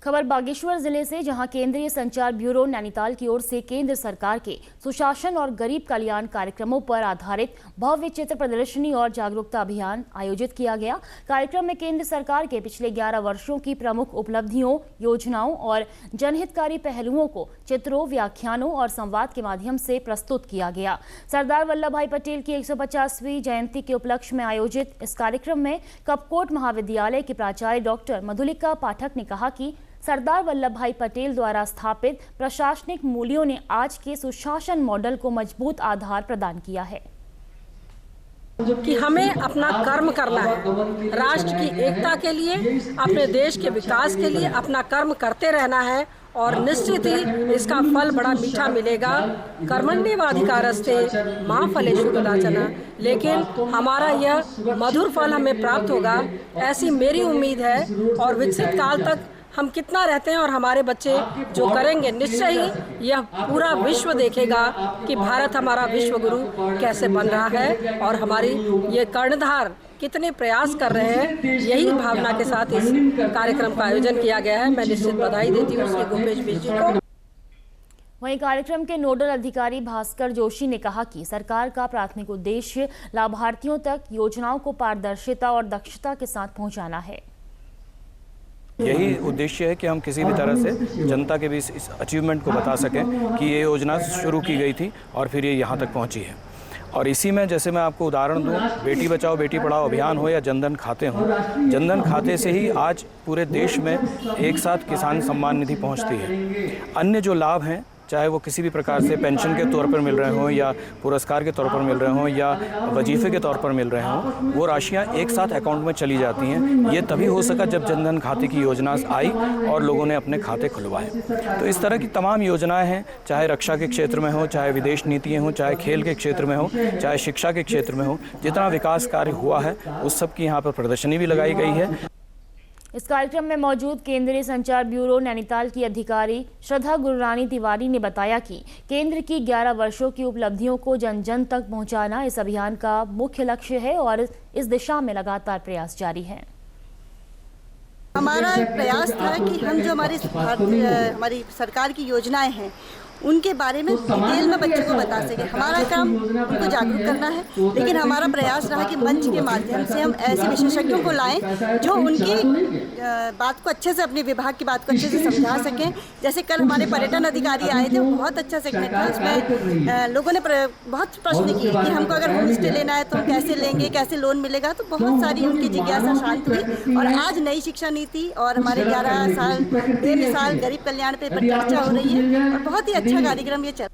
खबर बागेश्वर जिले से, जहां केंद्रीय संचार ब्यूरो नैनीताल की ओर से केंद्र सरकार के सुशासन और गरीब कल्याण कार्यक्रमों पर आधारित भव्य चित्र प्रदर्शनी और जागरूकता अभियान आयोजित किया गया। कार्यक्रम में केंद्र सरकार के पिछले 11 वर्षों की प्रमुख उपलब्धियों, योजनाओं और जनहितकारी पहलुओं को चित्रों, व्याख्यानों और संवाद के माध्यम से प्रस्तुत किया गया। सरदार वल्लभ भाई पटेल की 150वीं जयंती के उपलक्ष्य में आयोजित इस कार्यक्रम में कपकोट महाविद्यालय की प्राचार्य डॉक्टर मधुलिका पाठक ने कहा कि सरदार वल्लभ भाई पटेल द्वारा स्थापित प्रशासनिक मूल्यों ने आज के सुशासन मॉडल को मजबूत आधार प्रदान किया है कि हमें अपना कर्म करना है, राष्ट्र की एकता के लिए, अपने देश के विकास के लिए अपना कर्म करते रहना है और निश्चित ही इसका फल बड़ा मीठा मिलेगा। कर्मण्येवाधिकारस्ते मा फलेषु कदाचन, लेकिन हमारा यह मधुर फल हमें प्राप्त होगा, ऐसी मेरी उम्मीद है। और विकसित काल तक हम कितना रहते हैं और हमारे बच्चे जो करेंगे, निश्चय ही यह पूरा विश्व देखेगा कि भारत हमारा विश्व गुरु कैसे बन रहा है और हमारी ये कर्णधार कितने प्रयास कर रहे हैं। यही भावना के साथ इस कार्यक्रम का आयोजन किया गया है। मैं निश्चित बधाई देती हूँ श्री गोपेश जी को। वहीं कार्यक्रम के नोडल अधिकारी भास्कर जोशी ने कहा कि सरकार का प्राथमिक उद्देश्य लाभार्थियों तक योजनाओं को पारदर्शिता और दक्षता के साथ पहुंचाना है। यही उद्देश्य है कि हम किसी भी तरह से जनता के बीच इस अचीवमेंट को बता सकें कि ये योजना शुरू की गई थी और फिर ये यहाँ तक पहुँची है। और इसी में जैसे मैं आपको उदाहरण दूं, बेटी बचाओ बेटी पढ़ाओ अभियान हो या जनधन खाते हों, जनधन खाते से ही आज पूरे देश में एक साथ किसान सम्मान निधि पहुँचती है। अन्य जो लाभ हैं, चाहे वो किसी भी प्रकार से पेंशन के तौर पर मिल रहे हों या पुरस्कार के तौर पर मिल रहे हों या वजीफे के तौर पर मिल रहे हों, वो राशियां एक साथ अकाउंट में चली जाती हैं। ये तभी हो सका जब जनधन खाते की योजना आई और लोगों ने अपने खाते खुलवाए। तो इस तरह की तमाम योजनाएं हैं, चाहे रक्षा के क्षेत्र में हो, चाहे विदेश नीतियाँ हों, चाहे खेल के क्षेत्र में हो, चाहे शिक्षा के क्षेत्र में हो, जितना विकास कार्य हुआ है उस सब की यहाँ पर प्रदर्शनी भी लगाई गई है। इस कार्यक्रम में मौजूद केंद्रीय संचार ब्यूरो नैनीताल की अधिकारी श्रद्धा गुरुरानी तिवारी ने बताया कि केंद्र की 11 वर्षों की उपलब्धियों को जन जन तक पहुंचाना इस अभियान का मुख्य लक्ष्य है और इस दिशा में लगातार प्रयास जारी है। हमारा प्रयास था कि हम जो हमारी सरकार की योजनाएं हैं उनके बारे में डिटेल में बच्चों को बता सकें। हमारा काम उनको जागरूक करना है, लेकिन हमारा प्रयास रहा कि मंच के माध्यम से हम ऐसे विशेषज्ञों को लाएं जो उनकी बात को अच्छे से, अपने विभाग की बात को अच्छे से समझा सकें। जैसे कल हमारे पर्यटन अधिकारी आए थे, वो बहुत अच्छा सेगमेंट था। उसमें लोगों ने बहुत प्रश्न किए कि हमको अगर होम स्टे लेना है तो हम कैसे लेंगे, कैसे लोन मिलेगा। तो बहुत सारी उनकी जिज्ञासा शांत हुई और आज नई शिक्षा नीति और हमारे 11 साल बेमिसाल गरीब कल्याण पे चर्चा हो रही है और बहुत ही अच्छा कार्यक्रम ये चल